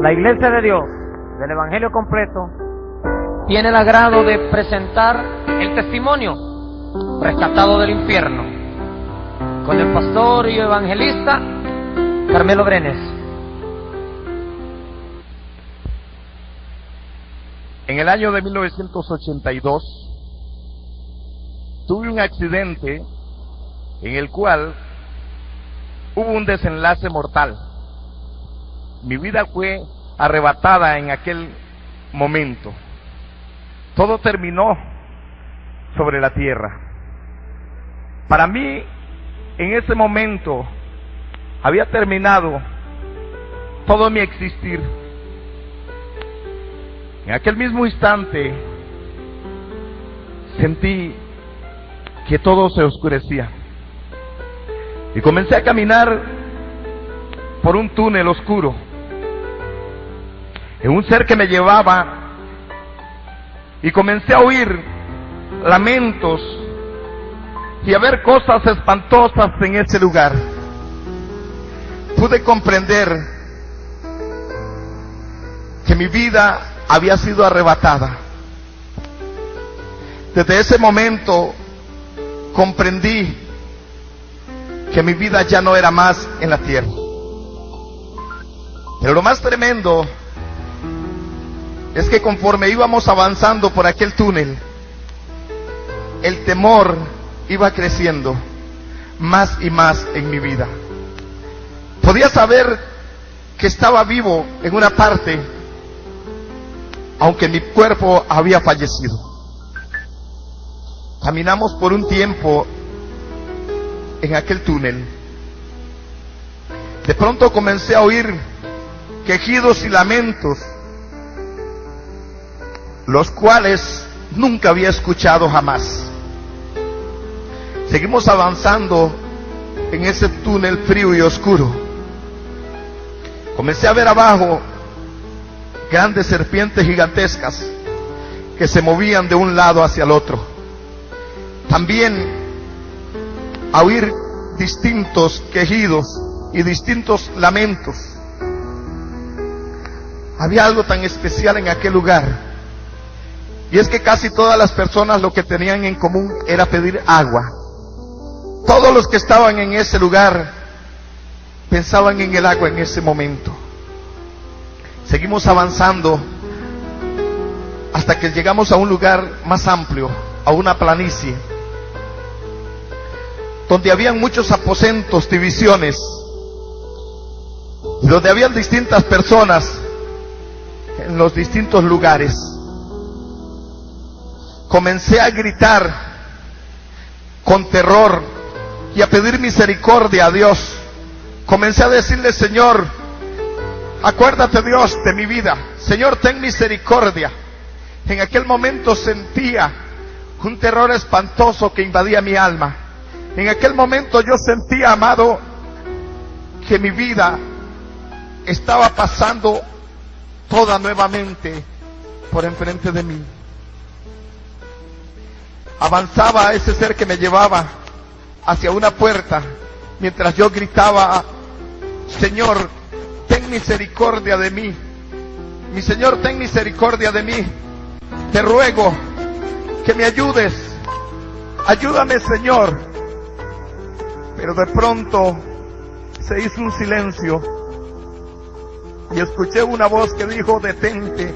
La Iglesia de Dios del Evangelio completo tiene el agrado de presentar el testimonio rescatado del infierno con el pastor y evangelista Carmelo Brenes. En el año de 1982 tuve un accidente en el cual hubo un desenlace mortal. Mi vida fue arrebatada en aquel momento. Todo terminó sobre la tierra. Para mí, en ese momento, había terminado todo mi existir. En aquel mismo instante, sentí que todo se oscurecía. Y comencé a caminar por un túnel oscuro. En un ser que me llevaba, y comencé a oír lamentos y a ver cosas espantosas en ese lugar. Pude comprender que mi vida había sido arrebatada. Desde ese momento comprendí que mi vida ya no era más en la tierra. Pero lo más tremendo es que conforme íbamos avanzando por aquel túnel, el temor iba creciendo más y más en mi vida. Podía saber que estaba vivo en una parte, aunque mi cuerpo había fallecido. Caminamos por un tiempo en aquel túnel. De pronto comencé a oír quejidos y lamentos, los cuales nunca había escuchado jamás. Seguimos avanzando en ese túnel frío y oscuro. Comencé a ver abajo grandes serpientes gigantescas que se movían de un lado hacia el otro. También a oír distintos quejidos y distintos lamentos. Había algo tan especial en aquel lugar, y es que casi todas las personas lo que tenían en común era pedir agua. Todos los que estaban en ese lugar pensaban en el agua en ese momento. Seguimos avanzando hasta que llegamos a un lugar más amplio, a una planicie, donde habían muchos aposentos, divisiones, y donde habían distintas personas en los distintos lugares. Comencé a gritar con terror y a pedir misericordia a Dios. Comencé a decirle: Señor, acuérdate, Dios, de mi vida. Señor, ten misericordia. En aquel momento sentía un terror espantoso que invadía mi alma. En aquel momento yo sentía, amado, que mi vida estaba pasando toda nuevamente por enfrente de mí. Avanzaba ese ser que me llevaba hacia una puerta, mientras yo gritaba: Señor, ten misericordia de mí. Mi Señor, ten misericordia de mí. Te ruego que me ayudes. Ayúdame, Señor. Pero de pronto se hizo un silencio y escuché una voz que dijo: detente.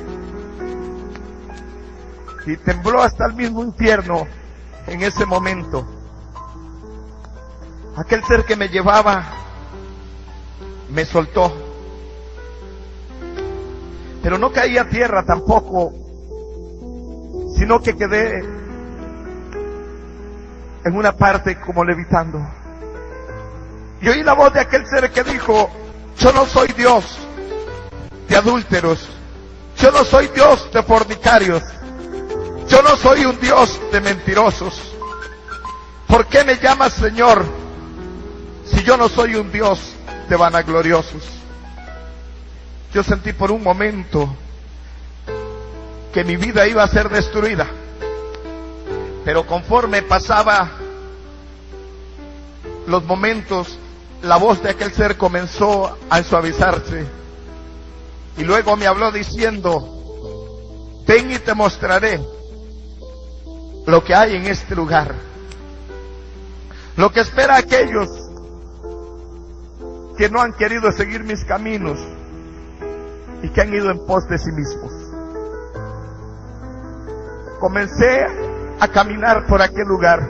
Y tembló hasta el mismo infierno en ese momento. Aquel ser que me llevaba me soltó, pero no caí a tierra tampoco, sino que quedé en una parte como levitando. Y oí la voz de aquel ser que dijo: yo no soy Dios de adúlteros, yo no soy Dios de fornicarios, yo no soy un Dios de mentirosos. ¿Por qué me llamas Señor si yo no soy un Dios de vanagloriosos? Yo sentí por un momento que mi vida iba a ser destruida, pero conforme pasaba los momentos, la voz de aquel ser comenzó a suavizarse. Y luego me habló diciendo: ven y te mostraré lo que hay en este lugar, lo que espera a aquellos que no han querido seguir mis caminos y que han ido en pos de sí mismos. Comencé a caminar por aquel lugar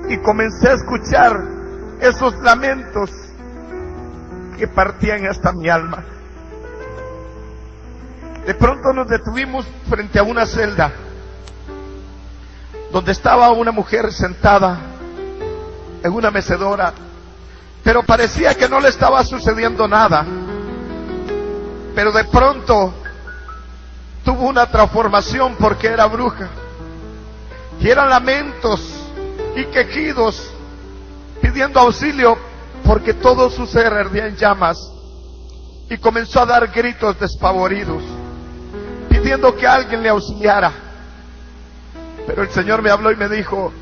y comencé a escuchar esos lamentos que partían hasta mi alma. De pronto nos detuvimos frente a una celda donde estaba una mujer sentada en una mecedora, pero parecía que no le estaba sucediendo nada. Pero de pronto tuvo una transformación porque era bruja, y eran lamentos y quejidos pidiendo auxilio porque todo su ser ardía en llamas, y comenzó a dar gritos despavoridos pidiendo que alguien le auxiliara. Pero el Señor me habló y me dijo: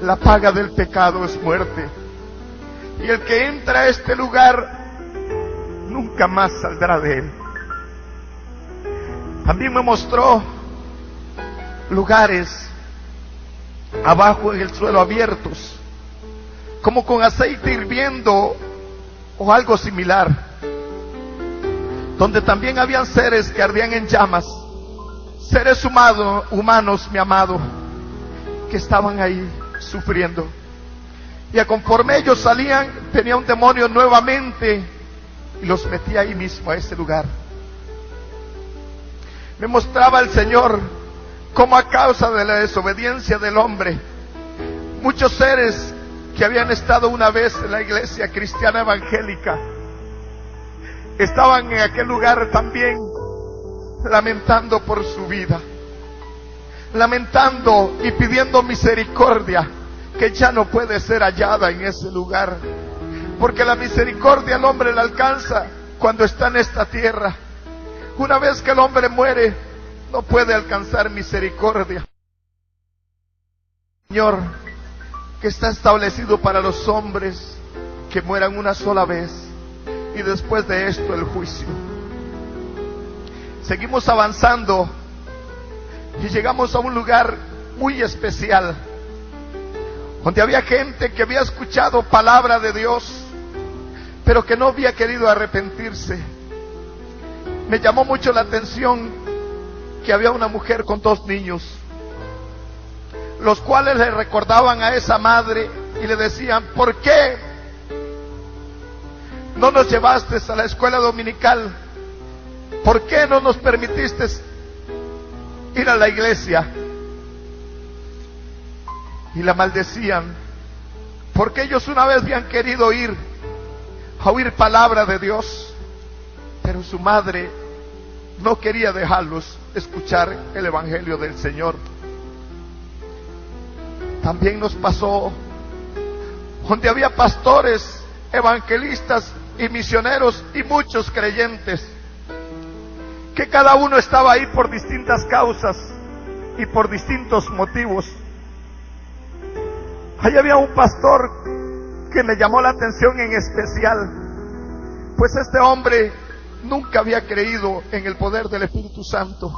la paga del pecado es muerte, y el que entra a este lugar nunca más saldrá de él. También me mostró lugares abajo en el suelo abiertos, como con aceite hirviendo o algo similar, donde también habían seres que ardían en llamas, seres humanos, mi amado, que estaban ahí sufriendo. Y conforme ellos salían, tenía un demonio nuevamente y los metía ahí mismo, a ese lugar. Me mostraba el Señor cómo a causa de la desobediencia del hombre, muchos seres que habían estado una vez en la iglesia cristiana evangélica estaban en aquel lugar también lamentando por su vida, lamentando y pidiendo misericordia, que ya no puede ser hallada en ese lugar, porque la misericordia al hombre la alcanza cuando está en esta tierra. Una vez que el hombre muere, no puede alcanzar misericordia. Señor, que está establecido para los hombres que mueran una sola vez, y después de esto el juicio. Seguimos avanzando y llegamos a un lugar muy especial, donde había gente que había escuchado palabra de Dios, pero que no había querido arrepentirse. Me llamó mucho la atención que había una mujer con 2 niños, los cuales le recordaban a esa madre y le decían: ¿por qué no nos llevaste a la escuela dominical? ¿Por qué no nos permitiste ir a la iglesia? Y la maldecían, porque ellos una vez habían querido ir a oír palabra de Dios, pero su madre no quería dejarlos escuchar el evangelio del Señor. También nos pasó donde había pastores, evangelistas y misioneros y muchos creyentes, que cada uno estaba ahí por distintas causas y por distintos motivos. Ahí había un pastor que me llamó la atención en especial, pues este hombre nunca había creído en el poder del Espíritu Santo.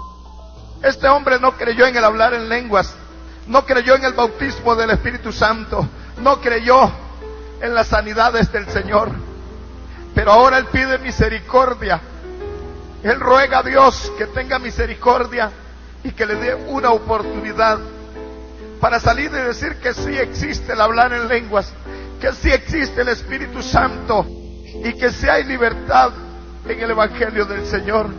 Este hombre no creyó en el hablar en lenguas, no creyó en el bautismo del Espíritu Santo, no creyó en las sanidades del Señor. Pero ahora él pide misericordia. Él ruega a Dios que tenga misericordia y que le dé una oportunidad para salir y decir que sí existe el hablar en lenguas, que sí existe el Espíritu Santo y que sí hay libertad en el evangelio del Señor.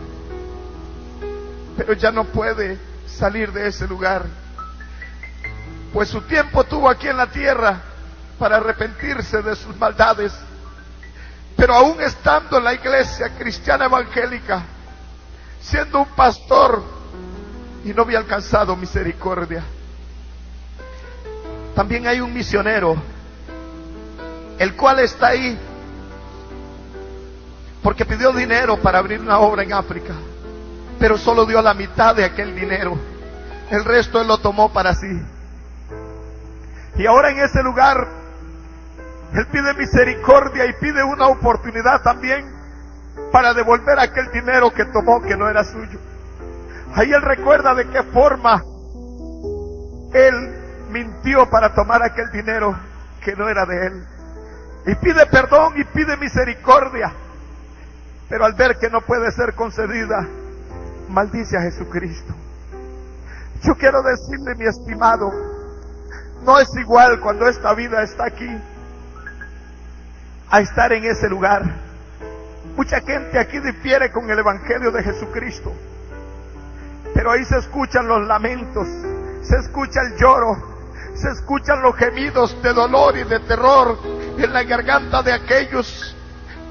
Pero ya no puede salir de ese lugar, pues su tiempo tuvo aquí en la tierra para arrepentirse de sus maldades. Pero aún estando en la iglesia cristiana evangélica, siendo un pastor, y no había alcanzado misericordia. También hay un misionero, el cual está ahí porque pidió dinero para abrir una obra en África, pero solo dio la mitad de aquel dinero. El resto él lo tomó para sí. Y ahora en ese lugar Él pide misericordia y pide una oportunidad también para devolver aquel dinero que tomó que no era suyo. Ahí él recuerda de qué forma él mintió para tomar aquel dinero que no era de él. Y pide perdón y pide misericordia. Pero al ver que no puede ser concedida, maldice a Jesucristo. Yo quiero decirle, mi estimado, no es igual cuando esta vida está aquí a estar en ese lugar. Mucha gente aquí difiere con el Evangelio de Jesucristo, pero ahí se escuchan los lamentos, se escucha el lloro, se escuchan los gemidos de dolor y de terror en la garganta de aquellos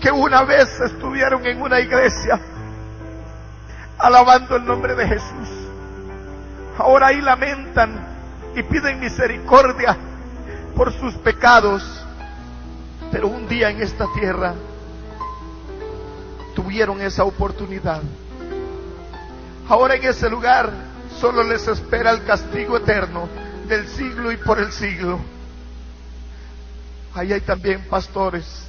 que una vez estuvieron en una iglesia alabando el nombre de Jesús. Ahora ahí lamentan y piden misericordia por sus pecados, pero un día en esta tierra tuvieron esa oportunidad. Ahora en ese lugar solo les espera el castigo eterno del siglo y por el siglo. Ahí hay también pastores,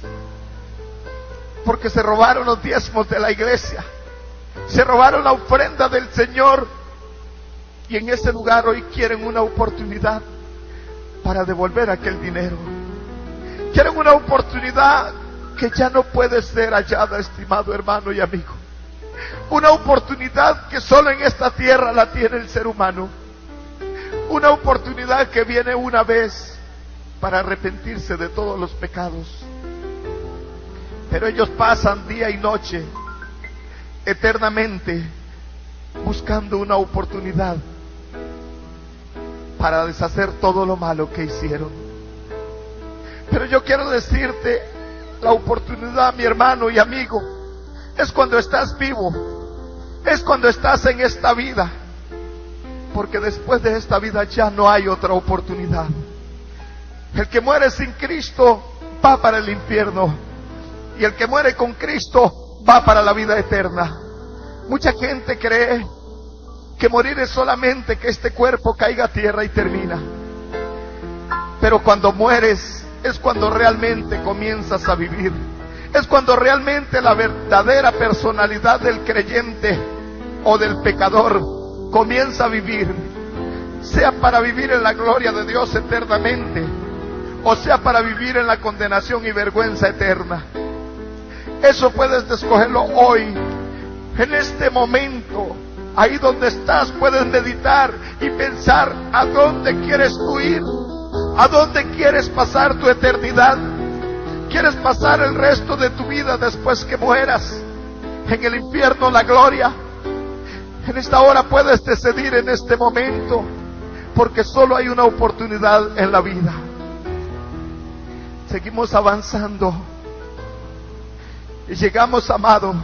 porque se robaron los diezmos de la iglesia, se robaron la ofrenda del Señor, y en ese lugar hoy quieren una oportunidad para devolver aquel dinero. Quieren una oportunidad que ya no puede ser hallada, estimado hermano y amigo. Una oportunidad que solo en esta tierra la tiene el ser humano. Una oportunidad que viene una vez para arrepentirse de todos los pecados. Pero ellos pasan día y noche, eternamente, buscando una oportunidad para deshacer todo lo malo que hicieron. Pero yo quiero decirte, la oportunidad, mi hermano y amigo, es cuando estás vivo, es cuando estás en esta vida, porque después de esta vida ya no hay otra oportunidad. El que muere sin Cristo va para el infierno, y el que muere con Cristo va para la vida eterna. Mucha gente cree que morir es solamente que este cuerpo caiga a tierra y termina, pero cuando mueres es cuando realmente comienzas a vivir. Es cuando realmente la verdadera personalidad del creyente o del pecador comienza a vivir, sea para vivir en la gloria de Dios eternamente, o sea para vivir en la condenación y vergüenza eterna. Eso puedes escogerlo hoy, en este momento. Ahí donde estás puedes meditar y pensar a dónde quieres tú ir, a dónde quieres pasar tu eternidad. ¿Quieres pasar el resto de tu vida después que mueras en el infierno, la gloria? En esta hora puedes decidir, en este momento, porque solo hay una oportunidad en la vida. Seguimos avanzando y llegamos, amado,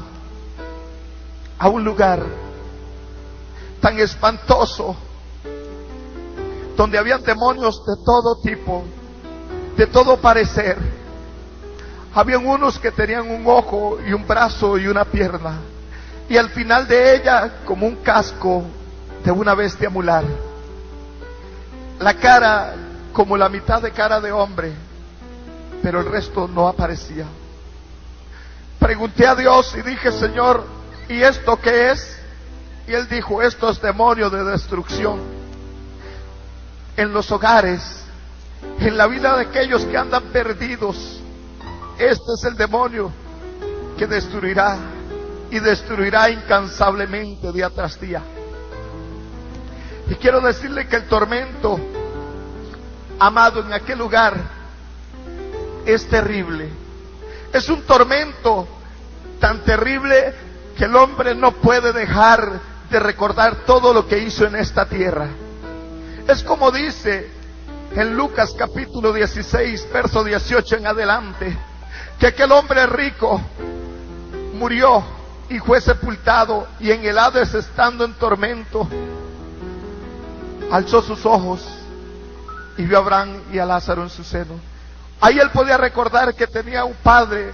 a un lugar tan espantoso, donde habían demonios de todo tipo, de todo parecer. Habían unos que tenían un ojo y un brazo y una pierna, y al final de ella como un casco de una bestia mular, la cara como la mitad de cara de hombre, pero el resto no aparecía. Pregunté a Dios y dije: Señor, ¿y esto qué es? Y Él dijo: esto es demonio de destrucción. En los hogares, en la vida de aquellos que andan perdidos, este es el demonio que destruirá, y destruirá incansablemente día tras día. Y quiero decirle que el tormento, amado, en aquel lugar es terrible. Es un tormento tan terrible que el hombre no puede dejar de recordar todo lo que hizo en esta tierra. Es como dice en Lucas capítulo 16, verso 18 en adelante, que aquel hombre rico murió y fue sepultado, y en el Hades, estando en tormento, alzó sus ojos y vio a Abraham y a Lázaro en su seno. Ahí él podía recordar que tenía un padre,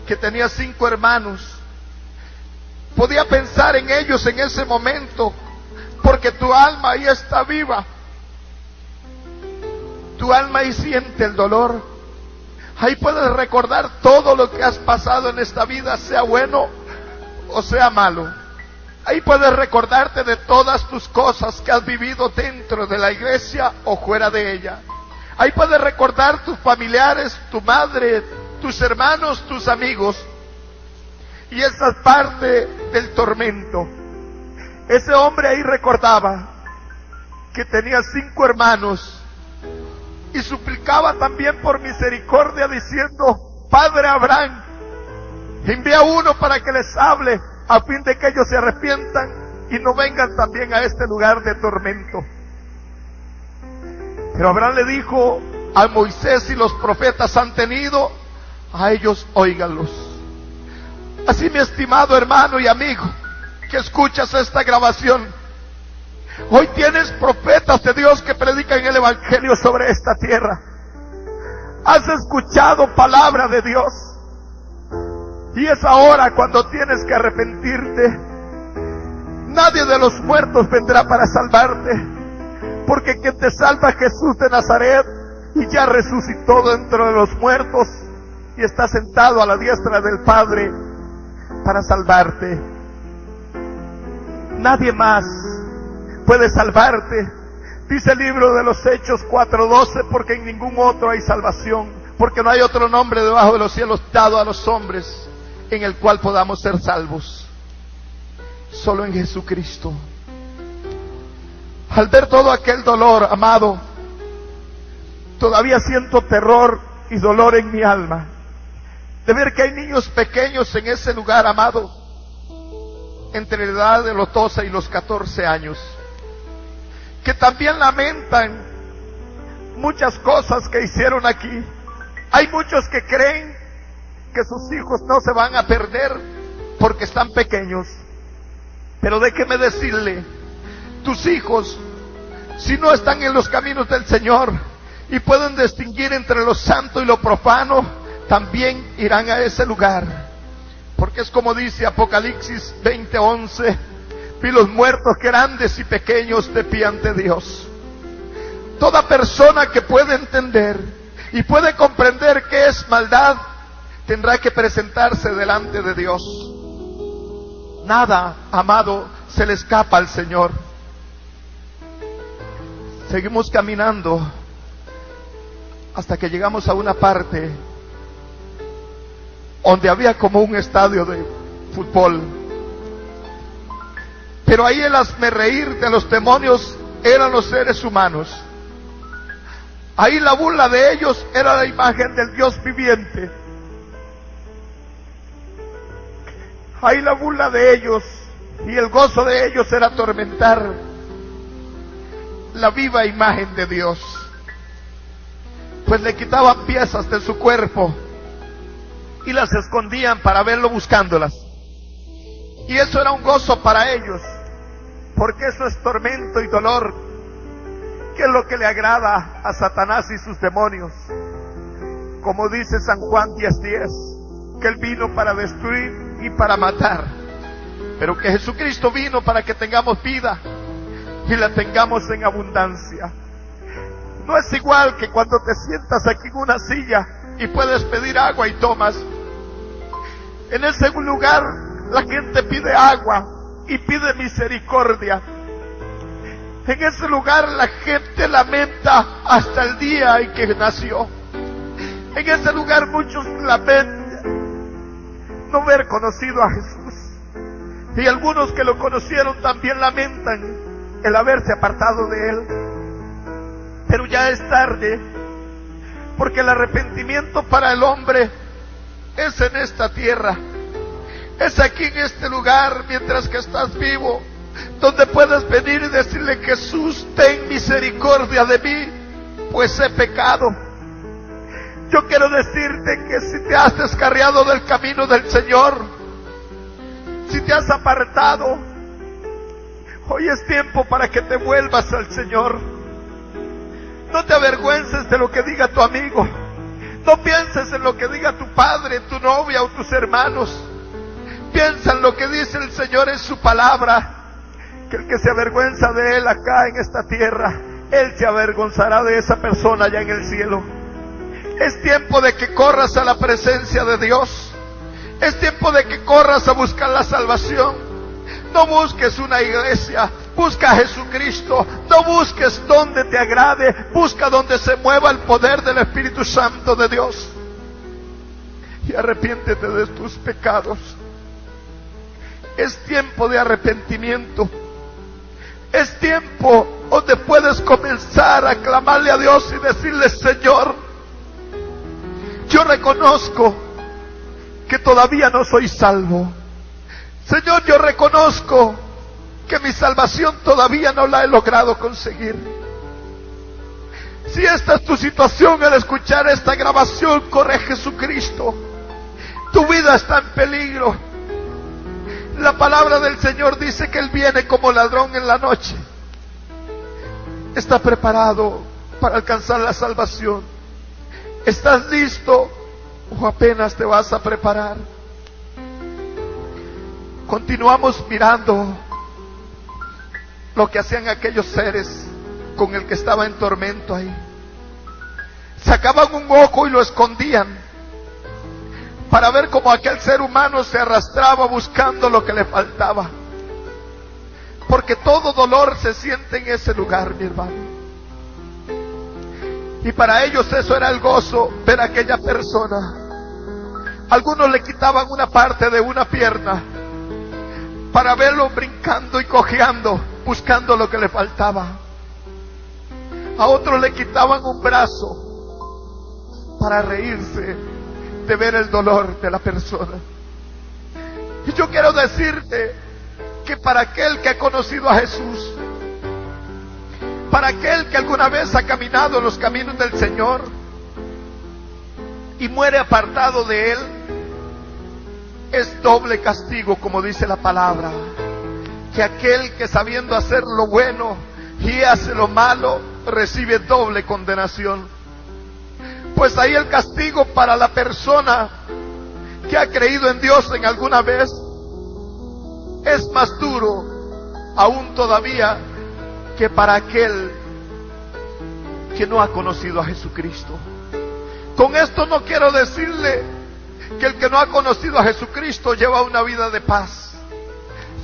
que tenía 5 hermanos. Podía pensar en ellos en ese momento, porque tu alma ahí está viva. Tu alma ahí siente el dolor Ahí puedes recordar todo lo que has pasado en esta vida, sea bueno o sea malo. Ahí puedes recordarte de todas tus cosas que has vivido dentro de la iglesia o fuera de ella. Ahí puedes recordar tus familiares, tu madre, tus hermanos, tus amigos. Y esa es parte del tormento. Ese hombre ahí recordaba que tenía 5 hermanos y suplicaba también por misericordia diciendo: Padre Abraham, envía uno para que les hable a fin de que ellos se arrepientan y no vengan también a este lugar de tormento. Pero Abraham le dijo: a Moisés y los profetas han tenido, a ellos óiganlos. Así, mi estimado hermano y amigo que escuchas esta grabación, hoy tienes profetas de Dios que predican el evangelio sobre esta tierra. Has escuchado palabra de Dios y es ahora cuando tienes que arrepentirte. Nadie de los muertos vendrá para salvarte, porque quien te salva es Jesús de Nazaret, y ya resucitó dentro de los muertos y está sentado a la diestra del Padre para salvarte. Nadie más puede salvarte. Dice el libro de los Hechos 4:12, porque en ningún otro hay salvación, porque no hay otro nombre debajo de los cielos dado a los hombres en el cual podamos ser salvos. Solo en Jesucristo. Al ver todo aquel dolor, amado, todavía siento terror y dolor en mi alma de ver que hay niños pequeños en ese lugar, amado, entre la edad de los 12 y los 14 años, que también lamentan muchas cosas que hicieron aquí. Hay muchos que creen que sus hijos no se van a perder porque están pequeños, pero déjeme decirle, tus hijos, si no están en los caminos del Señor y pueden distinguir entre lo santo y lo profano, también irán a ese lugar, porque es como dice Apocalipsis 20:11: vi los muertos grandes y pequeños de pie ante Dios. Toda persona que puede entender y puede comprender qué es maldad, tendrá que presentarse delante de Dios. Nada, amado, se le escapa al Señor. Seguimos caminando hasta que llegamos a una parte donde había como un estadio de fútbol. Pero ahí el hazmerreír de los demonios eran los seres humanos. Ahí la burla de ellos era la imagen del Dios viviente. Ahí la burla de ellos y el gozo de ellos era atormentar la viva imagen de Dios, pues le quitaban piezas de su cuerpo y las escondían para verlo buscándolas. Y eso era un gozo para ellos, porque eso es tormento y dolor, que es lo que le agrada a Satanás y sus demonios. Como dice San Juan 10:10, que Él vino para destruir y para matar, pero que Jesucristo vino para que tengamos vida y la tengamos en abundancia. No es igual que cuando te sientas aquí en una silla y puedes pedir agua y tomas. En ese lugar la gente pide agua y pide misericordia. En ese lugar la gente lamenta hasta el día en que nació. En ese lugar muchos lamentan no haber conocido a Jesús, y algunos que lo conocieron también lamentan el haberse apartado de Él. Pero ya es tarde, porque el arrepentimiento para el hombre es en esta tierra, es aquí en este lugar, mientras que estás vivo, donde puedes venir y decirle: Jesús, ten misericordia de mí, pues he pecado. Yo quiero decirte que si te has descarriado del camino del Señor, si te has apartado, hoy es tiempo para que te vuelvas al Señor. No te avergüences de lo que diga tu amigo. No pienses en lo que diga tu padre, tu novia o tus hermanos. Piensa en lo que dice el Señor en su palabra, que el que se avergüenza de Él acá en esta tierra, Él se avergonzará de esa persona allá en el cielo. Es tiempo de que corras a la presencia de Dios. Es tiempo de que corras a buscar la salvación. No busques una iglesia, busca a Jesucristo. No busques donde te agrade, busca donde se mueva el poder del Espíritu Santo de Dios. Y arrepiéntete de tus pecados. Es tiempo de arrepentimiento. Es tiempo donde puedes comenzar a clamarle a Dios y decirle: Señor, yo reconozco que todavía no soy salvo. Señor, yo reconozco que mi salvación todavía no la he logrado conseguir. Si esta es tu situación al escuchar esta grabación, corre a Jesucristo. Tu vida está en peligro. La palabra del Señor dice que Él viene como ladrón en la noche. ¿Está preparado para alcanzar la salvación? ¿Estás listo o apenas te vas a preparar? Continuamos mirando lo que hacían aquellos seres con el que estaba en tormento ahí. Sacaban un ojo y lo escondían para ver cómo aquel ser humano se arrastraba buscando lo que le faltaba. Porque todo dolor se siente en ese lugar, mi hermano. Y para ellos eso era el gozo, ver a aquella persona. Algunos le quitaban una parte de una pierna para verlo brincando y cojeando, buscando lo que le faltaba. A otros le quitaban un brazo para reírse de ver el dolor de la persona. Y yo quiero decirte que para aquel que ha conocido a Jesús, para aquel que alguna vez ha caminado en los caminos del Señor y muere apartado de Él, es doble castigo, como dice la palabra, que aquel que sabiendo hacer lo bueno y hace lo malo, recibe doble condenación. Pues ahí el castigo para la persona que ha creído en Dios en alguna vez es más duro aún todavía que para aquel que no ha conocido a Jesucristo. Con esto no quiero decirle que el que no ha conocido a Jesucristo lleva una vida de paz,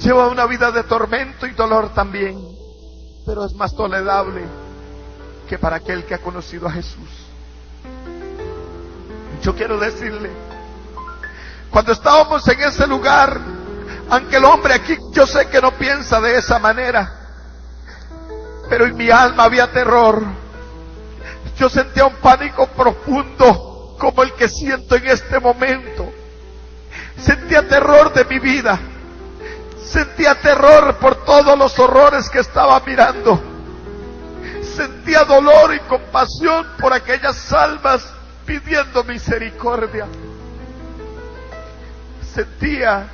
lleva una vida de tormento y dolor también, pero es más tolerable que para aquel que ha conocido a Jesús. Yo quiero decirle, cuando estábamos en ese lugar, aunque el hombre aquí yo sé que no piensa de esa manera, pero en mi alma había terror. Yo sentía un pánico profundo como el que siento en este momento. Sentía terror de mi vida, sentía terror por todos los horrores que estaba mirando, sentía dolor y compasión por aquellas almas pidiendo misericordia. Sentía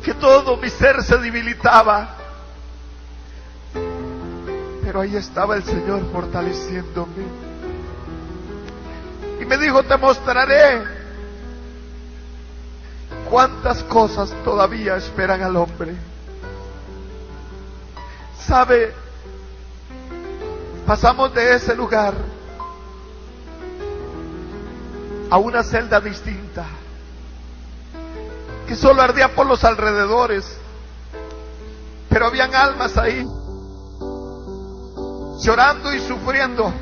que todo mi ser se debilitaba, pero ahí estaba el Señor fortaleciéndome y me dijo: te mostraré cuántas cosas todavía esperan al hombre. ¿Sabe? Pasamos de ese lugar a una celda distinta que solo ardía por los alrededores, pero habían almas ahí llorando y sufriendo.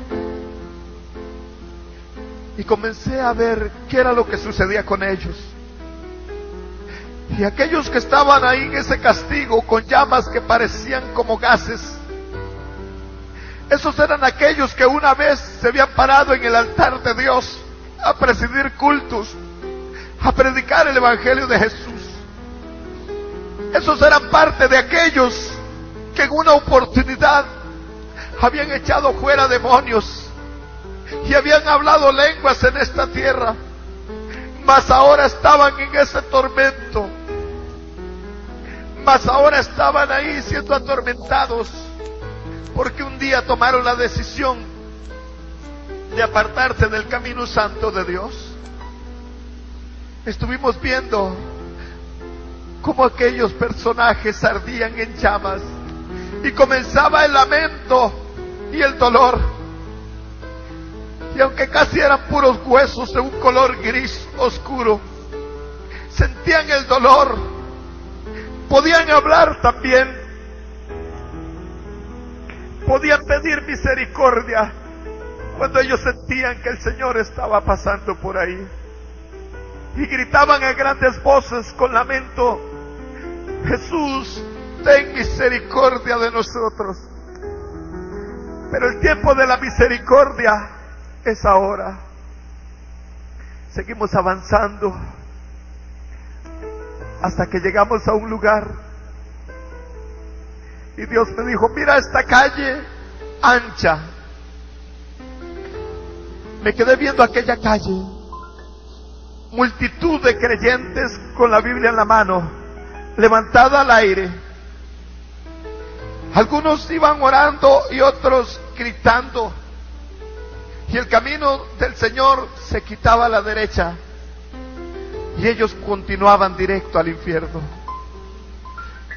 Y comencé a ver qué era lo que sucedía con ellos. Y aquellos que estaban ahí en ese castigo con llamas que parecían como gases, esos eran aquellos que una vez se habían parado en el altar de Dios a presidir cultos, a predicar el Evangelio de Jesús. Esos eran parte de aquellos que en una oportunidad habían echado fuera demonios y habían hablado lenguas en esta tierra, mas ahora estaban en ese tormento, mas ahora estaban ahí siendo atormentados porque un día tomaron la decisión de apartarse del camino santo de Dios. Estuvimos viendo cómo aquellos personajes ardían en llamas y comenzaba el lamento y el dolor. Y aunque casi eran puros huesos de un color gris oscuro, sentían el dolor, podían hablar también, podían pedir misericordia cuando ellos sentían que el Señor estaba pasando por ahí. Y gritaban a grandes voces con lamento: Jesús, ten misericordia de nosotros. Pero el tiempo de la misericordia es ahora. Seguimos avanzando hasta que llegamos a un lugar y Dios me dijo: mira esta calle ancha. Me quedé viendo aquella calle, multitud de creyentes con la Biblia en la mano, levantada al aire. Algunos iban orando y otros gritando, y el camino del Señor se quitaba a la derecha y ellos continuaban directo al infierno.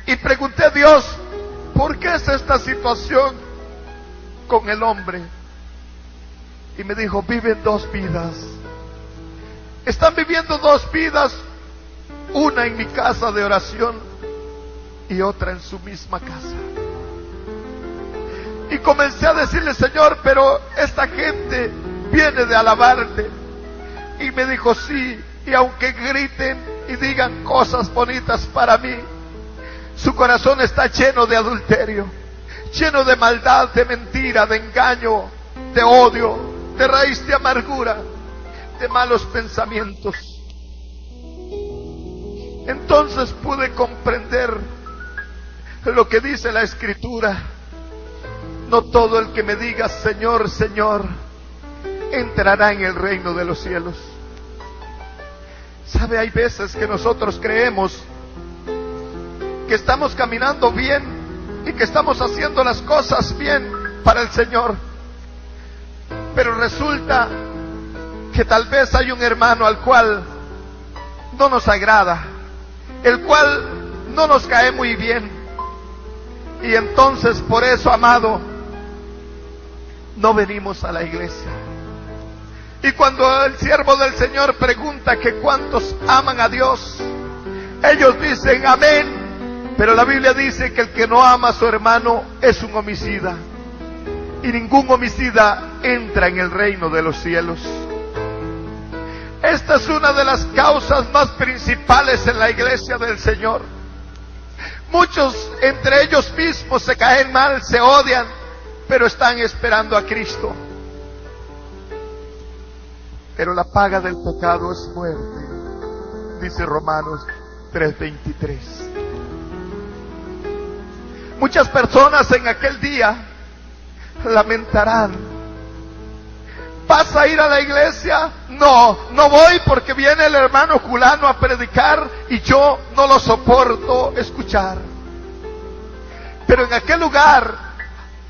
Y pregunté a Dios: ¿por qué es esta situación con el hombre? Y me dijo: viven dos vidas. Están viviendo dos vidas, una en mi casa de oración y otra en su misma casa. Y comencé a decirle: Señor, pero esta gente viene de alabarte. Y me dijo: sí, y aunque griten y digan cosas bonitas para mí, su corazón está lleno de adulterio, lleno de maldad, de mentira, de engaño, de odio, de raíz de amargura, de malos pensamientos. Entonces pude comprender lo que dice la Escritura: no todo el que me diga Señor, Señor, entrará en el reino de los cielos. ¿Sabe? Hay veces que nosotros creemos que estamos caminando bien y que estamos haciendo las cosas bien para el Señor, pero resulta que tal vez hay un hermano al cual no nos agrada, el cual no nos cae muy bien, y entonces por eso, amado, no venimos a la iglesia. Y cuando el siervo del Señor pregunta que cuántos aman a Dios, ellos dicen amén, pero la Biblia dice que el que no ama a su hermano es un homicida, y ningún homicida entra en el reino de los cielos. Esta es una de las causas más principales en la iglesia del Señor. Muchos entre ellos mismos se caen mal, se odian, pero están esperando a Cristo. Pero la paga del pecado es muerte, dice Romanos 3:23. Muchas personas en aquel día lamentarán: ¿vas a ir a la iglesia? No, no voy porque viene el hermano fulano a predicar y yo no lo soporto escuchar. Pero en aquel lugar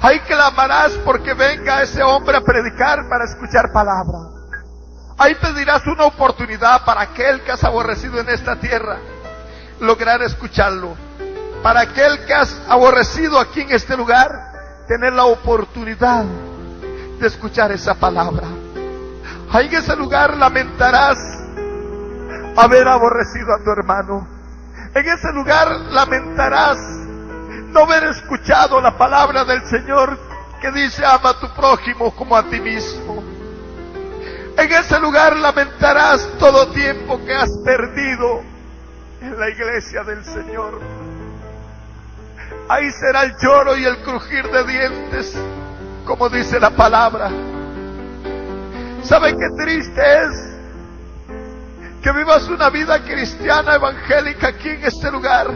ahí clamarás porque venga ese hombre a predicar para escuchar palabra. Ahí pedirás una oportunidad para aquel que has aborrecido en esta tierra, lograr escucharlo. Para aquel que has aborrecido aquí en este lugar, tener la oportunidad de escuchar esa palabra. Ahí en ese lugar lamentarás haber aborrecido a tu hermano. En ese lugar lamentarás no haber escuchado la palabra del Señor que dice: ama a tu prójimo como a ti mismo. En ese lugar lamentarás todo tiempo que has perdido en la iglesia del Señor. Ahí será el lloro y el crujir de dientes, como dice la palabra. ¿Sabe qué triste es? Que vivas una vida cristiana evangélica aquí en este lugar,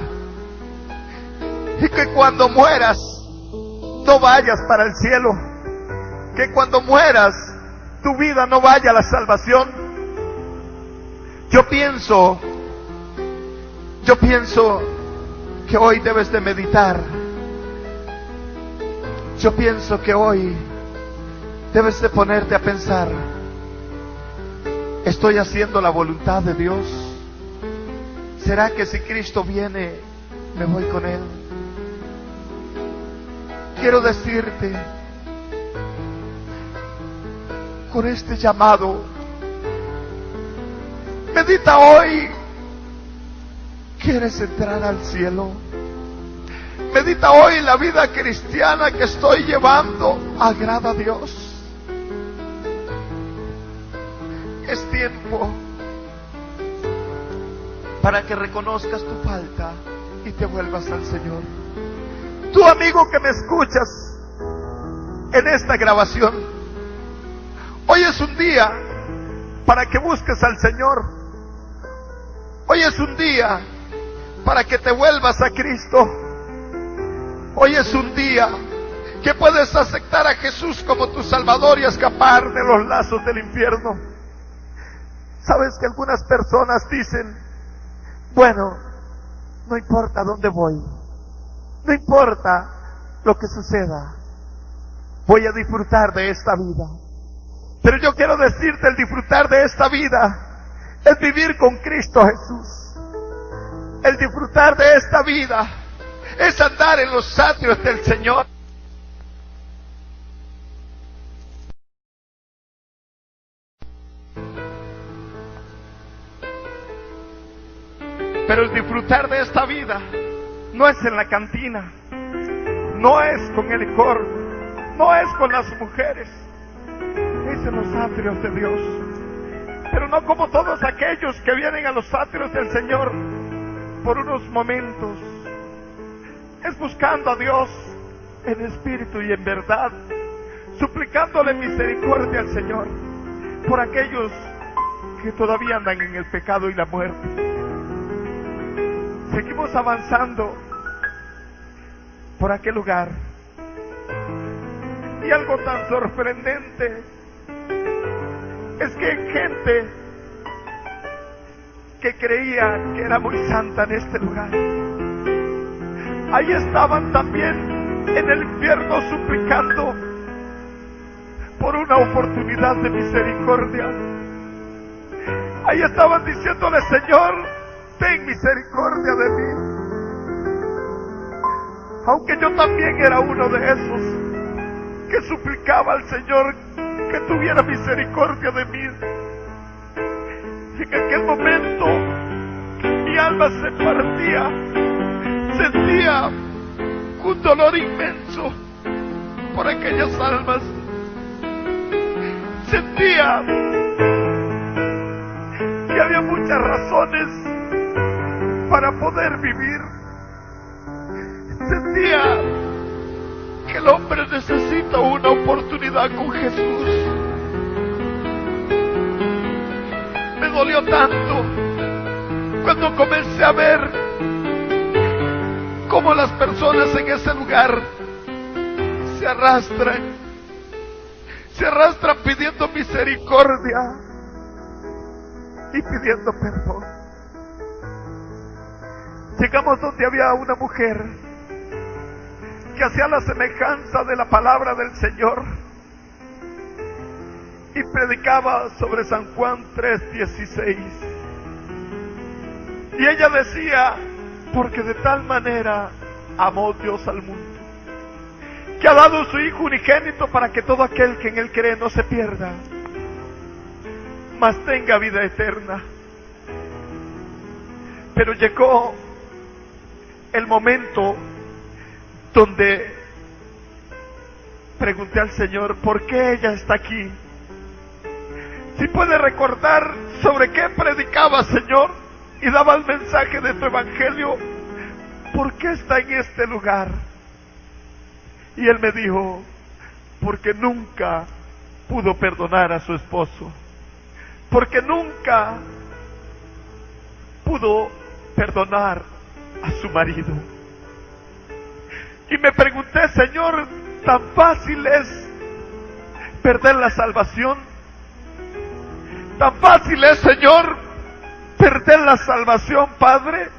y que cuando mueras no vayas para el cielo, que cuando mueras tu vida no vaya a la salvación. Yo pienso que hoy debes de meditar. Yo pienso que hoy debes de ponerte a pensar: ¿estoy haciendo la voluntad de Dios? ¿Será que si Cristo viene, me voy con Él? Quiero decirte, con este llamado. Medita hoy, ¿quieres entrar al cielo? Medita hoy, la vida cristiana que estoy llevando agrada a Dios. Es tiempo para que reconozcas tu falta y te vuelvas al Señor. Tú, amigo que me escuchas en esta grabación, hoy es un día para que busques al Señor. Hoy es un día para que te vuelvas a Cristo. Hoy es un día que puedes aceptar a Jesús como tu Salvador y escapar de los lazos del infierno. Sabes que algunas personas dicen, bueno, no importa dónde voy, no importa lo que suceda, voy a disfrutar de esta vida. Pero yo quiero decirte, el disfrutar de esta vida es vivir con Cristo Jesús. El disfrutar de esta vida es andar en los atrios del Señor. Pero el disfrutar de esta vida no es en la cantina, no es con el licor, no es con las mujeres, es en los atrios de Dios. Pero no como todos aquellos que vienen a los atrios del Señor por unos momentos. Es buscando a Dios en espíritu y en verdad, suplicándole misericordia al Señor por aquellos que todavía andan en el pecado y la muerte. Seguimos avanzando por aquel lugar, y algo tan sorprendente es que gente que creía que era muy santa en este lugar, ahí estaban también en el infierno suplicando por una oportunidad de misericordia. Ahí estaban diciéndole, Señor, ten misericordia de mí. Aunque yo también era uno de esos que suplicaba al Señor que tuviera misericordia de mí. Y en aquel momento mi alma se partía, sentía un dolor inmenso por aquellas almas. Sentía que había muchas razones para poder vivir. Sentía que el hombre necesita una oportunidad con Jesús. Me dolió tanto cuando comencé a ver cómo las personas en ese lugar se arrastran pidiendo misericordia y pidiendo perdón. Llegamos donde había una mujer que hacía la semejanza de la palabra del Señor y predicaba sobre San Juan 3:16. Y ella decía, porque de tal manera amó Dios al mundo, que ha dado su Hijo unigénito para que todo aquel que en Él cree no se pierda, mas tenga vida eterna. Pero llegó el momento donde pregunté al Señor, ¿por qué ella está aquí? Si puede recordar sobre qué predicaba, Señor, y daba el mensaje de tu evangelio, ¿por qué está en este lugar? Y él me dijo, porque nunca pudo perdonar a su esposo, porque nunca pudo perdonar a su marido. Y me pregunté, Señor, ¿tan fácil es perder la salvación? ¿Tan fácil es, Señor, perder la salvación, Padre?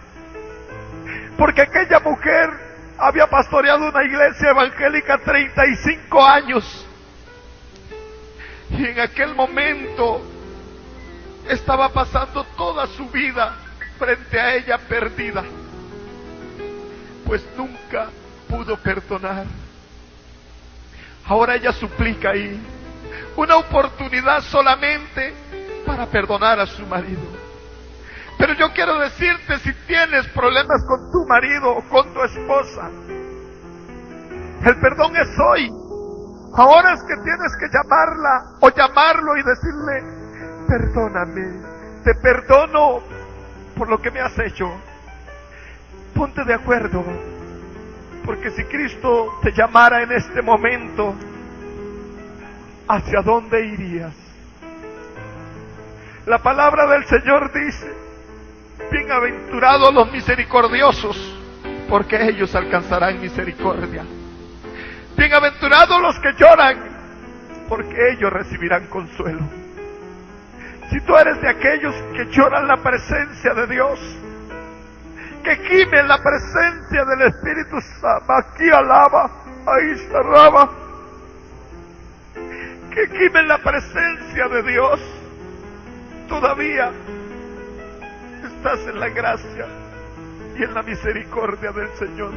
Porque aquella mujer había pastoreado una iglesia evangélica 35 años. Y en aquel momento estaba pasando toda su vida frente a ella perdida, pues nunca pudo perdonar. Ahora ella suplica ahí, una oportunidad solamente para perdonar a su marido. Pero yo quiero decirte, si tienes problemas con tu marido o con tu esposa, el perdón es hoy. Ahora es que tienes que llamarla o llamarlo y decirle: perdóname, te perdono por lo que me has hecho. Ponte de acuerdo, porque si Cristo te llamara en este momento, ¿hacia dónde irías? La palabra del Señor dice: bienaventurados los misericordiosos, porque ellos alcanzarán misericordia. Bienaventurados los que lloran, porque ellos recibirán consuelo. Si tú eres de aquellos que lloran la presencia de Dios, que gimen la presencia del Espíritu Santo, aquí alaba, ahí cerraba, que gimen la presencia de Dios, todavía estás en la gracia y en la misericordia del Señor.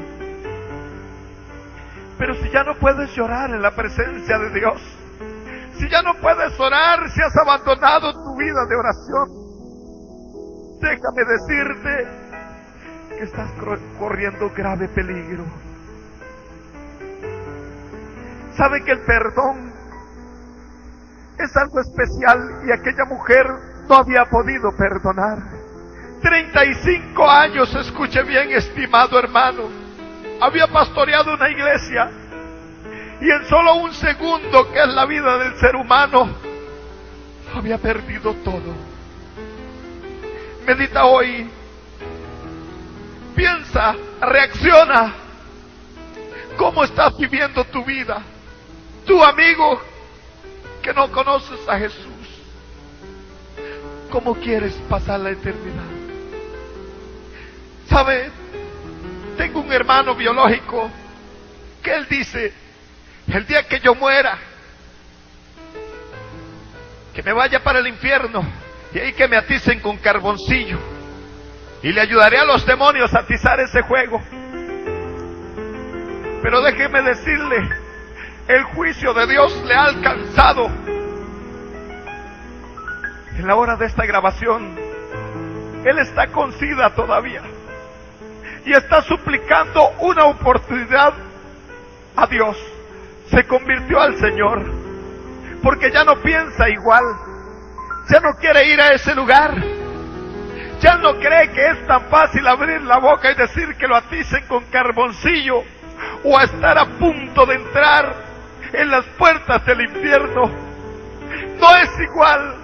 Pero si ya no puedes llorar en la presencia de Dios, si ya no puedes orar, si has abandonado tu vida de oración, déjame decirte que estás corriendo grave peligro. Sabe que el perdón es algo especial y aquella mujer no había podido perdonar. 35 años, escuche bien, estimado hermano, había pastoreado una iglesia y en solo un segundo, que es la vida del ser humano, había perdido todo. Medita hoy, piensa, reacciona. ¿Cómo estás viviendo tu vida? Tu amigo que no conoces a Jesús, ¿cómo quieres pasar la eternidad? ¿Sabe? Tengo un hermano biológico que él dice: el día que yo muera, que me vaya para el infierno y ahí que me aticen con carboncillo, y le ayudaré a los demonios a atizar ese juego. Pero déjeme decirle, el juicio de Dios le ha alcanzado. En la hora de esta grabación, él está con SIDA todavía y está suplicando una oportunidad a Dios. Se convirtió al Señor porque ya no piensa igual, ya no quiere ir a ese lugar, ya no cree que es tan fácil abrir la boca y decir que lo aticen con carboncillo, o a estar a punto de entrar en las puertas del infierno. No es igual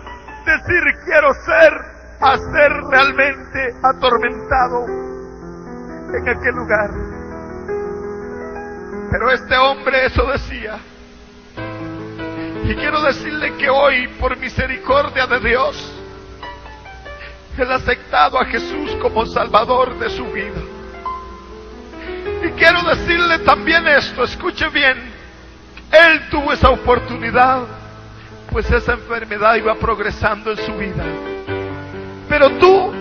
decir quiero ser a ser realmente atormentado en aquel lugar. Pero este hombre eso decía. Y quiero decirle que hoy, por misericordia de Dios, él ha aceptado a Jesús como Salvador de su vida. Y quiero decirle también esto, escuche bien, él tuvo esa oportunidad, pues esa enfermedad iba progresando en su vida. Pero tú,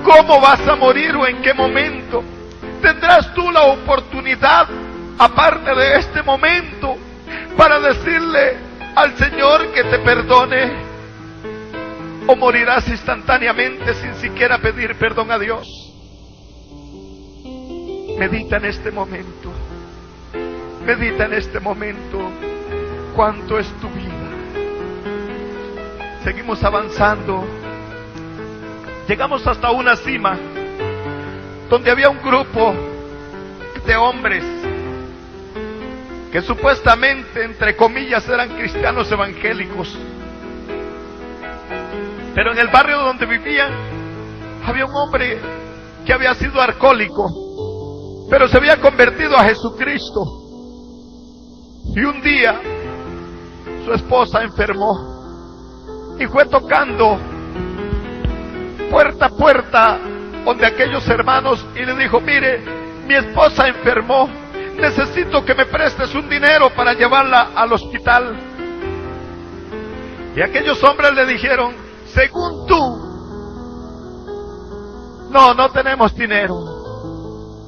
¿cómo vas a morir o en qué momento? ¿Tendrás tú la oportunidad, aparte de este momento, para decirle al Señor que te perdone? ¿O morirás instantáneamente sin siquiera pedir perdón a Dios? Medita en este momento. Medita en este momento cuánto es tu vida. Seguimos avanzando. Llegamos hasta una cima donde había un grupo de hombres que supuestamente, entre comillas, eran cristianos evangélicos. Pero en el barrio donde vivían había un hombre que había sido alcohólico, pero se había convertido a Jesucristo. Y un día su esposa enfermó y fue tocando puerta a puerta donde aquellos hermanos y le dijo: mire, mi esposa enfermó, necesito que me prestes un dinero para llevarla al hospital. Y aquellos hombres le dijeron: según tú, no tenemos dinero.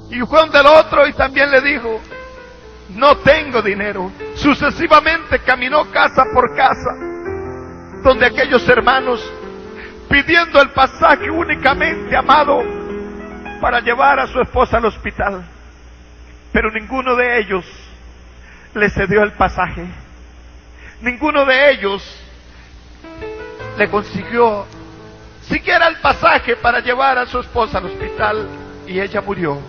Y fue donde el otro y también le dijo: no tengo dinero, Sucesivamente caminó casa por casa, donde aquellos hermanos, pidiendo el pasaje únicamente, amado, para llevar a su esposa al hospital. Pero ninguno de ellos le cedió el pasaje. Ninguno de ellos le consiguió siquiera el pasaje para llevar a su esposa al hospital, y ella murió.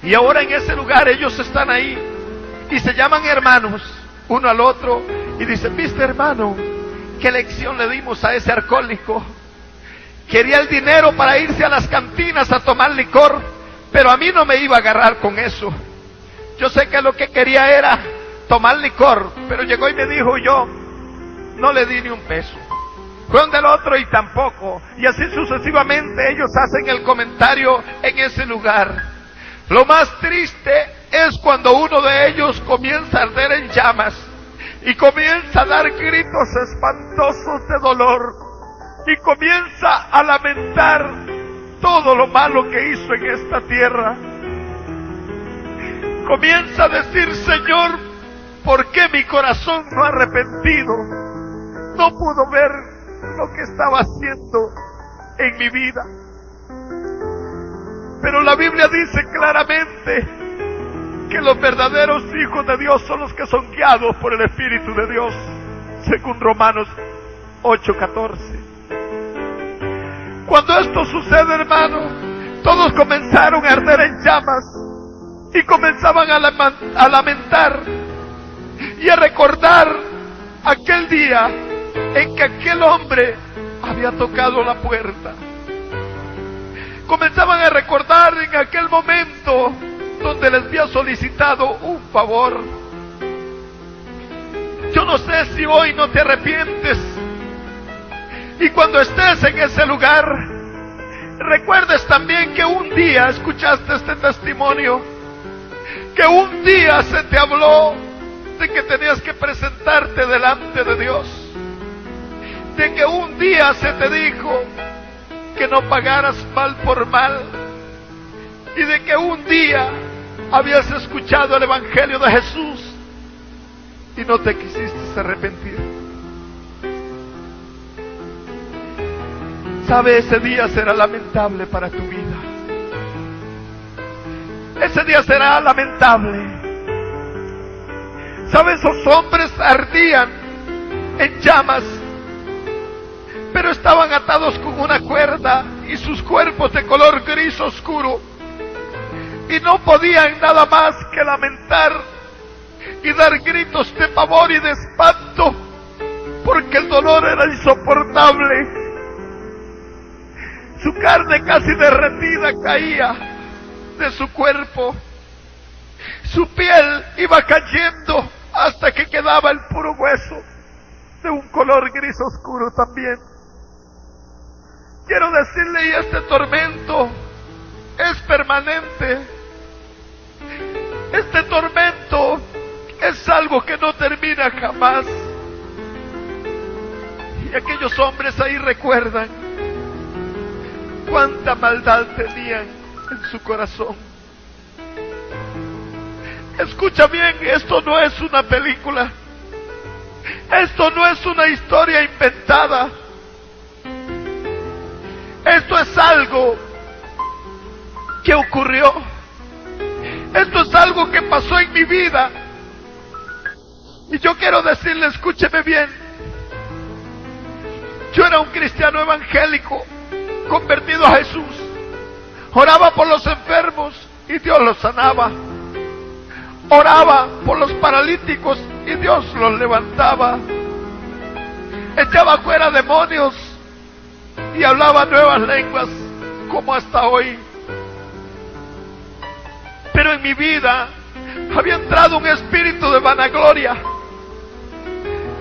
Y ahora en ese lugar ellos están ahí y se llaman hermanos uno al otro y dicen: ¿viste, hermano, qué lección le dimos a ese alcohólico? Quería el dinero para irse a las cantinas a tomar licor, pero a mí no me iba a agarrar con eso. Yo sé que lo que quería era tomar licor, pero llegó y me dijo, yo no le di ni un peso. Fue donde el otro y tampoco. Y así sucesivamente ellos hacen el comentario en ese lugar. Lo más triste es cuando uno de ellos comienza a arder en llamas y comienza a dar gritos espantosos de dolor y comienza a lamentar todo lo malo que hizo en esta tierra. Comienza a decir: Señor, ¿por qué mi corazón no ha arrepentido? No pudo ver lo que estaba haciendo en mi vida. Pero la Biblia dice claramente que los verdaderos hijos de Dios son los que son guiados por el Espíritu de Dios, según Romanos 8:14. Cuando esto sucede, hermano, todos comenzaron a arder en llamas y comenzaban a lamentar y a recordar aquel día en que aquel hombre había tocado la puerta. Comenzaban a recordar en aquel momento donde les había solicitado un favor. Yo no sé si hoy no te arrepientes y cuando estés en ese lugar recuerdes también que un día escuchaste este testimonio, que un día se te habló de que tenías que presentarte delante de Dios, de que un día se te dijo que no pagaras mal por mal, y de que un día habías escuchado el Evangelio de Jesús y no te quisiste arrepentir. Sabe, ese día será lamentable para tu vida. Ese día será lamentable. Sabe, esos hombres ardían en llamas, pero estaban atados con una cuerda y sus cuerpos de color gris oscuro, y no podían nada más que lamentar y dar gritos de pavor y de espanto, porque el dolor era insoportable. Su carne casi derretida caía de su cuerpo, su piel iba cayendo hasta que quedaba el puro hueso, de un color gris oscuro también. Quiero decirle, y este tormento es permanente. Este tormento es algo que no termina jamás. Y aquellos hombres ahí recuerdan cuánta maldad tenían en su corazón. Escucha bien, esto no es una película. Esto no es una historia inventada. Esto es algo que ocurrió. Esto es algo que pasó en mi vida. Y yo quiero decirle, escúcheme bien. Yo era un cristiano evangélico, convertido a Jesús. Oraba por los enfermos y Dios los sanaba. Oraba por los paralíticos y Dios los levantaba. Echaba fuera demonios y hablaba nuevas lenguas, como hasta hoy. Pero en mi vida había entrado un espíritu de vanagloria,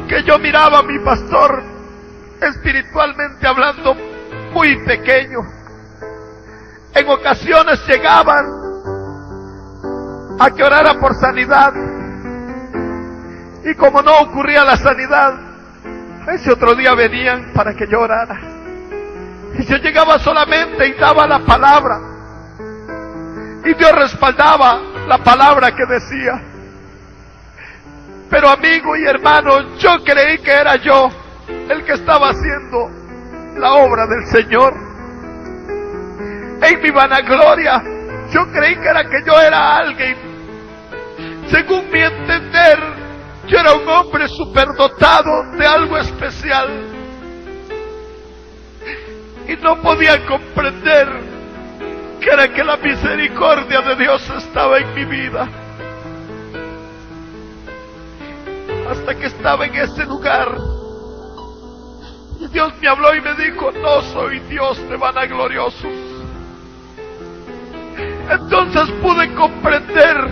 que yo miraba a mi pastor, espiritualmente hablando, muy pequeño. En ocasiones llegaban a que orara por sanidad, y como no ocurría la sanidad, ese otro día venían para que yo orara. Y yo llegaba solamente y daba la palabra, y Dios respaldaba la palabra que decía. Pero amigo y hermano, yo creí que era yo el que estaba haciendo la obra del Señor. En mi vanagloria, yo creí que yo era alguien. Según mi entender, yo era un hombre superdotado de algo especial. Y no podía comprender que era que la misericordia de Dios estaba en mi vida. Hasta que estaba en ese lugar, y Dios me habló y me dijo: no soy Dios de vanagloriosos. Entonces pude comprender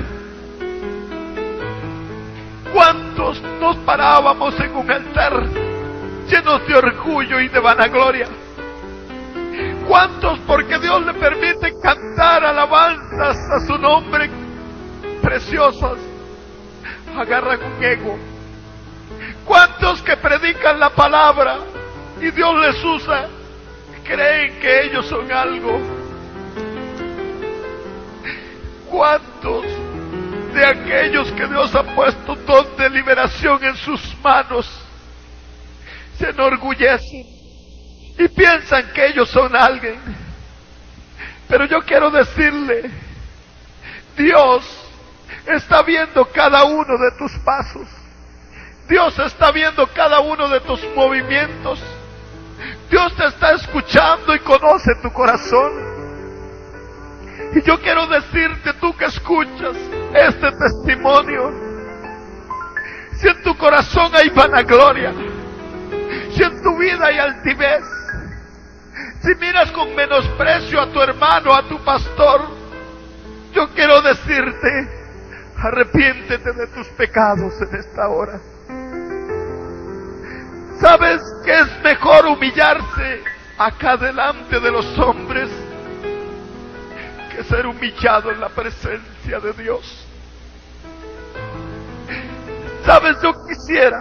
cuántos nos parábamos en un altar llenos de orgullo y de vanagloria. Cuántos, porque Dios le permite cantar alabanzas a su nombre preciosas, agarran un ego. Cuántos que predican la palabra y Dios les usa, creen que ellos son algo. Cuántos de aquellos que Dios ha puesto don de liberación en sus manos se enorgullecen y piensan que ellos son alguien. Pero yo quiero decirle, Dios está viendo cada uno de tus pasos. Dios está viendo cada uno de tus movimientos. Dios te está escuchando y conoce tu corazón. Y yo quiero decirte, tú que escuchas este testimonio, si en tu corazón hay vanagloria, si en tu vida hay altivez, si miras con menosprecio a tu hermano, a tu pastor, yo quiero decirte, arrepiéntete de tus pecados en esta hora. ¿Sabes que es mejor humillarse acá delante de los hombres que ser humillado en la presencia de Dios? ¿Sabes? Yo quisiera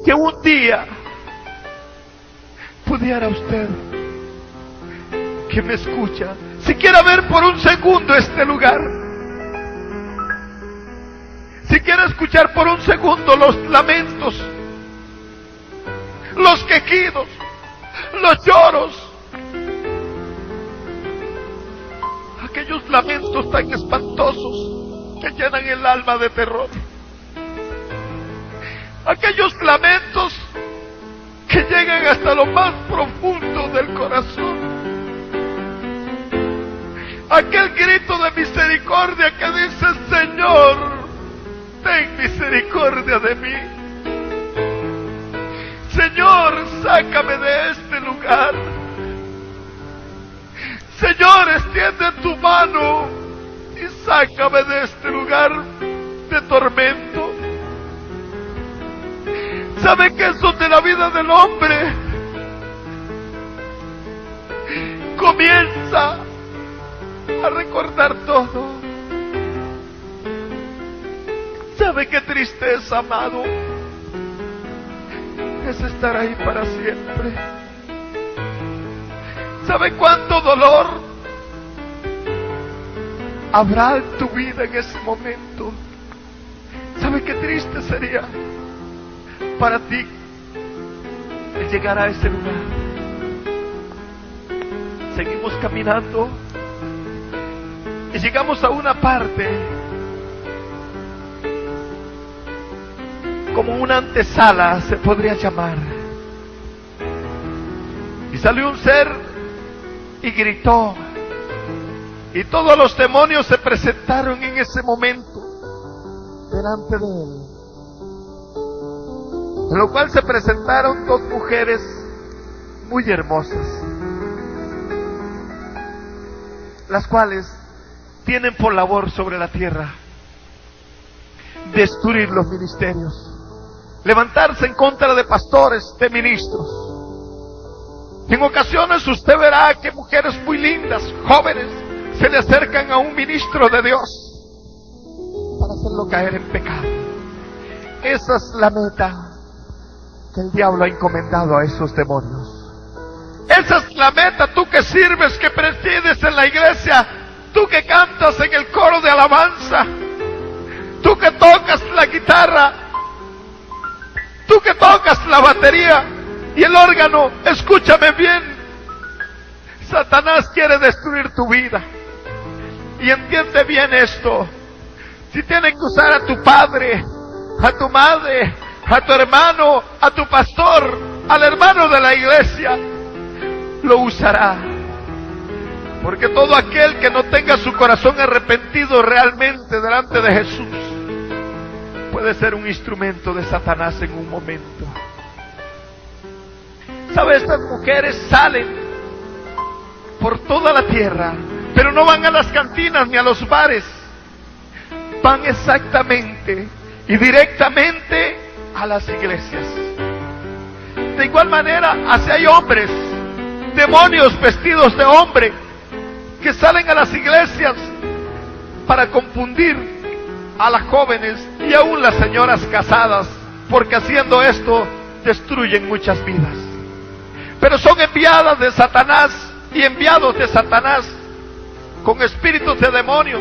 que un día pudiera usted, que me escucha, siquiera ver por un segundo este lugar, si quiere escuchar por un segundo los lamentos, los quejidos, los lloros, aquellos lamentos tan espantosos que llenan el alma de terror, aquellos lamentos que llegan hasta lo más profundo del corazón, aquel grito de misericordia que dice: Señor, ten misericordia de mí. Señor, sácame de este lugar. Señor, extiende tu mano y sácame de este lugar de tormento. ¿Sabe que es donde la vida del hombre comienza a recordar todo? ¿Sabe qué tristeza, amado? Es estar ahí para siempre. ¿Sabe cuánto dolor habrá en tu vida en ese momento? ¿Sabe qué triste sería para ti el llegar a ese lugar? Seguimos caminando y llegamos a una parte, como una antesala se podría llamar, y salió un ser y gritó, y todos los demonios se presentaron en ese momento delante de él, en lo cual se presentaron dos mujeres muy hermosas, las cuales tienen por labor sobre la tierra destruir los ministerios, levantarse en contra de pastores, de ministros. En ocasiones usted verá que mujeres muy lindas, jóvenes, se le acercan a un ministro de Dios para hacerlo caer en pecado. Esa es la meta que el diablo ha encomendado a esos demonios. Esa es la meta, tú que sirves, que presides en la iglesia, tú que cantas en el coro de alabanza, tú tú que tocas la guitarra, tú que tocas la batería y el órgano, escúchame bien. Satanás quiere destruir tu vida. Y entiende bien esto. Si tienen que usar a tu padre, a tu madre, a tu hermano, a tu pastor, al hermano de la iglesia, lo usará. Porque todo aquel que no tenga su corazón arrepentido realmente delante de Jesús puede ser un instrumento de Satanás en un momento. ¿Sabe? Estas mujeres salen por toda la tierra, pero no van a las cantinas ni a los bares. Van exactamente y directamente a las iglesias. De igual manera, así hay hombres, demonios vestidos de hombre, que salen a las iglesias para confundir a las jóvenes y aún las señoras casadas, porque haciendo esto destruyen muchas vidas. Pero son enviadas de Satanás y enviados de Satanás con espíritus de demonios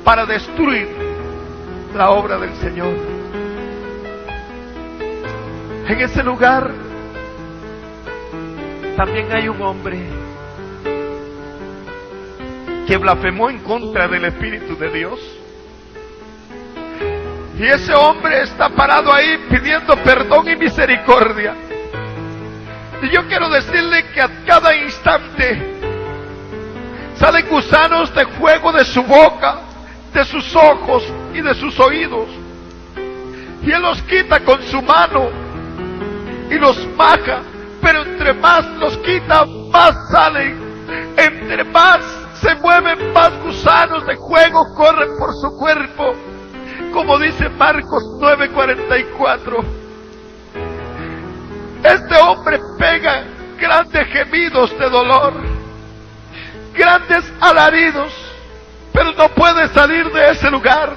para destruir la obra del Señor. En ese lugar también hay un hombre que blasfemó en contra del Espíritu de Dios. Y ese hombre está parado ahí pidiendo perdón y misericordia. Y yo quiero decirle que a cada instante salen gusanos de fuego de su boca, de sus ojos y de sus oídos. Y él los quita con su mano y los maja. Pero entre más los quita, más salen. Entre más se mueven, más gusanos de fuego corren por su cuerpo. Como dice Marcos 9:44. Este hombre pega grandes gemidos de dolor, grandes alaridos, pero no puede salir de ese lugar,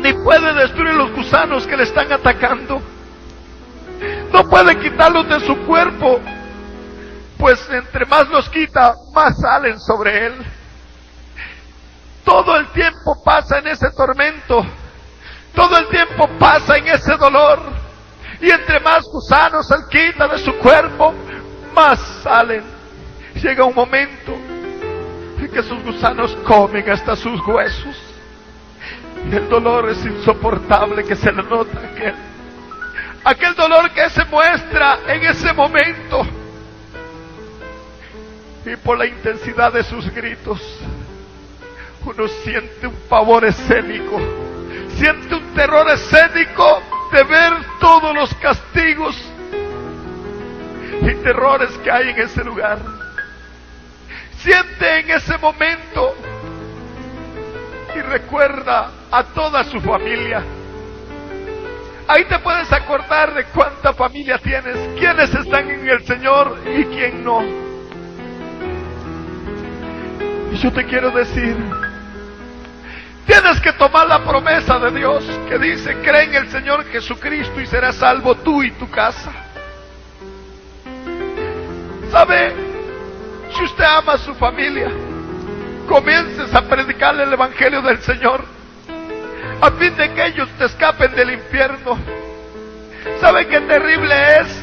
ni puede destruir los gusanos que le están atacando. No puede quitarlos de su cuerpo, pues entre más los quita, más salen sobre él. Todo el tiempo pasa en ese tormento, todo el tiempo pasa en ese dolor, y entre más gusanos él quita de su cuerpo, más salen. Llega un momento en que sus gusanos comen hasta sus huesos, y el dolor es insoportable que se le nota aquel dolor que se muestra en ese momento, y por la intensidad de sus gritos uno siente un pavor escénico, siente un terror escénico de ver todos los castigos y terrores que hay en ese lugar. Siente en ese momento y recuerda a toda su familia. Ahí te puedes acordar de cuánta familia tienes, quiénes están en el Señor y quién no. Y yo te quiero decir, tienes que tomar la promesa de Dios que dice: cree en el Señor Jesucristo y serás salvo tú y tu casa. ¿Sabe? Si usted ama a su familia, comiences a predicarle el Evangelio del Señor, a fin de que ellos te escapen del infierno. ¿Sabe qué terrible es?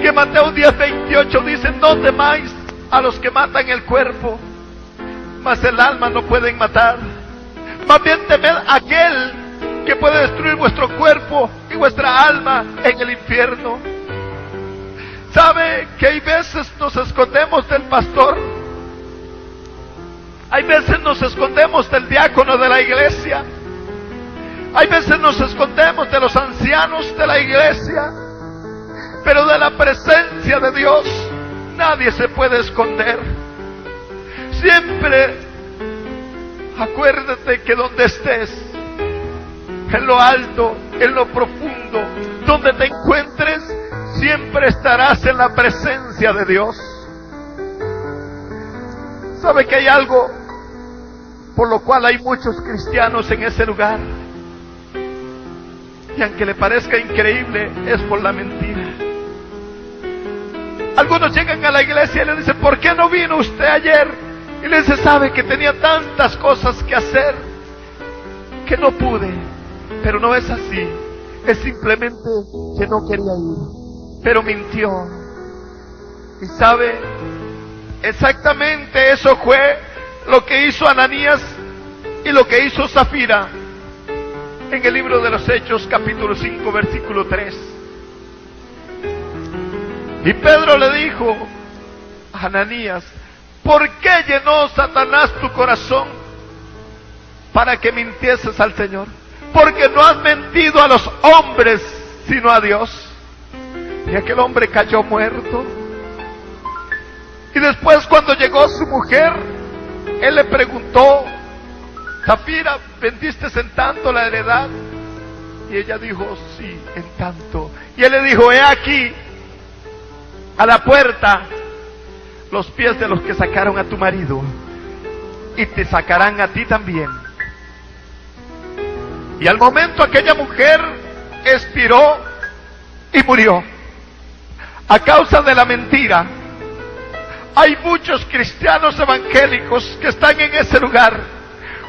Que Mateo 10:28 dice: no temáis a los que matan el cuerpo, mas el alma no pueden matar. Más bien temed a aquel que puede destruir vuestro cuerpo y vuestra alma en el infierno. ¿Sabe que hay veces nos escondemos del pastor? Hay veces nos escondemos del diácono de la iglesia. Hay veces nos escondemos de los ancianos de la iglesia. Pero de la presencia de Dios nadie se puede esconder. Siempre acuérdate que donde estés, en lo alto, en lo profundo, donde te encuentres, siempre estarás en la presencia de Dios. ¿Sabe que hay algo por lo cual hay muchos cristianos en ese lugar? Y aunque le parezca increíble, es por la mentira. Algunos llegan a la iglesia y le dicen: ¿por qué no vino usted ayer? Y le dice: sabe que tenía tantas cosas que hacer. que no pude, pero no es así. Es simplemente que no quería ir, pero mintió. Y sabe, exactamente eso fue lo que hizo Ananías y lo que hizo Zafira en el libro de los Hechos, capítulo 5, versículo 3. Y Pedro le dijo a Ananías: ¿por qué llenó Satanás tu corazón para que mintieses al Señor? Porque no has mentido a los hombres, sino a Dios. Y aquel hombre cayó muerto. Y después, cuando llegó su mujer, él le preguntó: Zafira, ¿vendiste en tanto la heredad? Y ella dijo: sí, en tanto. Y él le dijo: he aquí a la puerta los pies de los que sacaron a tu marido, y te sacarán a ti también. Y al momento aquella mujer expiró y murió a causa de la mentira. Hay muchos cristianos evangélicos que están en ese lugar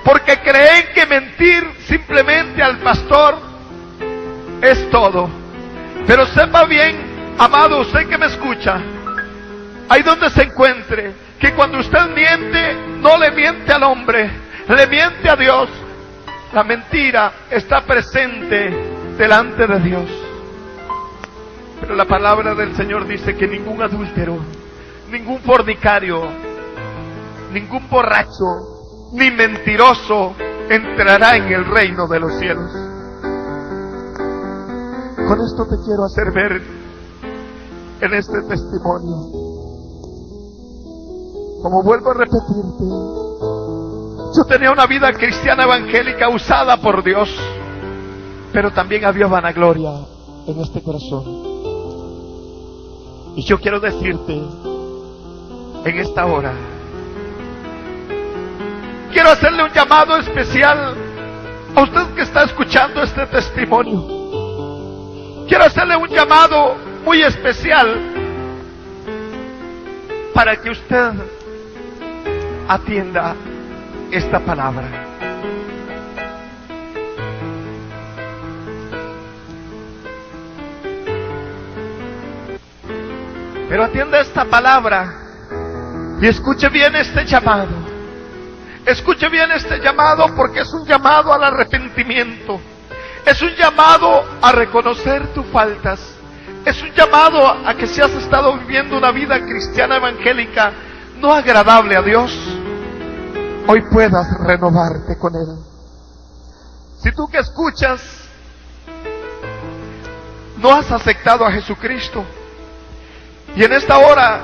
porque creen que mentir simplemente al pastor es todo. Pero sepa bien, amado, usted que me escucha, ahí donde se encuentre, que cuando usted miente, no le miente al hombre, le miente a Dios. La mentira está presente delante de Dios. Pero la palabra del Señor dice que ningún adúltero, ningún fornicario, ningún borracho, ni mentiroso entrará en el reino de los cielos. Con esto te quiero hacer ver en este testimonio, como vuelvo a repetirte, yo tenía una vida cristiana evangélica usada por Dios, pero también había vanagloria en este corazón. Y yo quiero decirte en esta hora, quiero hacerle un llamado especial a usted que está escuchando este testimonio. Quiero hacerle un llamado muy especial para que usted atienda esta palabra. Pero atienda esta palabra y escuche bien este llamado. Escuche bien este llamado, porque es un llamado al arrepentimiento. Es un llamado a reconocer tus faltas. Es un llamado a que si has estado viviendo una vida cristiana evangélica no agradable a Dios, hoy puedas renovarte con Él. Si tú que escuchas no has aceptado a Jesucristo y en esta hora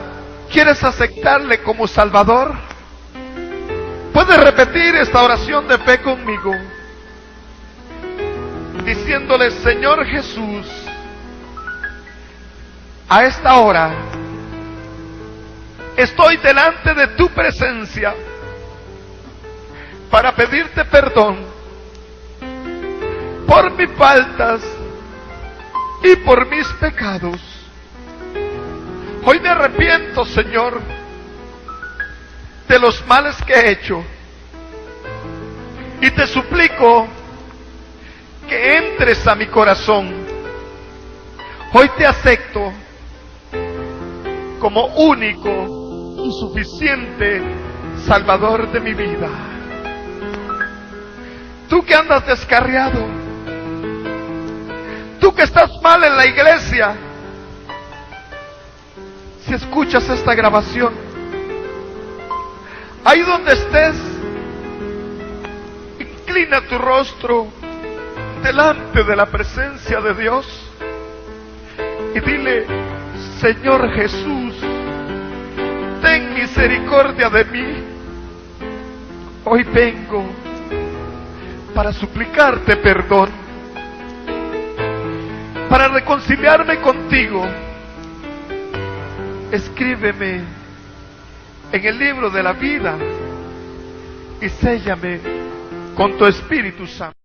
quieres aceptarle como Salvador, puedes repetir esta oración de fe conmigo, diciéndole: Señor Jesús, a esta hora estoy delante de tu presencia para pedirte perdón por mis faltas y por mis pecados. Hoy me arrepiento, Señor, de los males que he hecho, y te suplico que entres a mi corazón. Hoy te acepto como único y suficiente Salvador de mi vida. Tú que andas descarriado, tú que estás mal en la iglesia, si escuchas esta grabación, ahí donde estés, inclina tu rostro delante de la presencia de Dios y dile: Señor Jesús, ten misericordia de mí. Hoy vengo para suplicarte perdón, para reconciliarme contigo. Escríbeme en el libro de la vida y séllame con tu Espíritu Santo.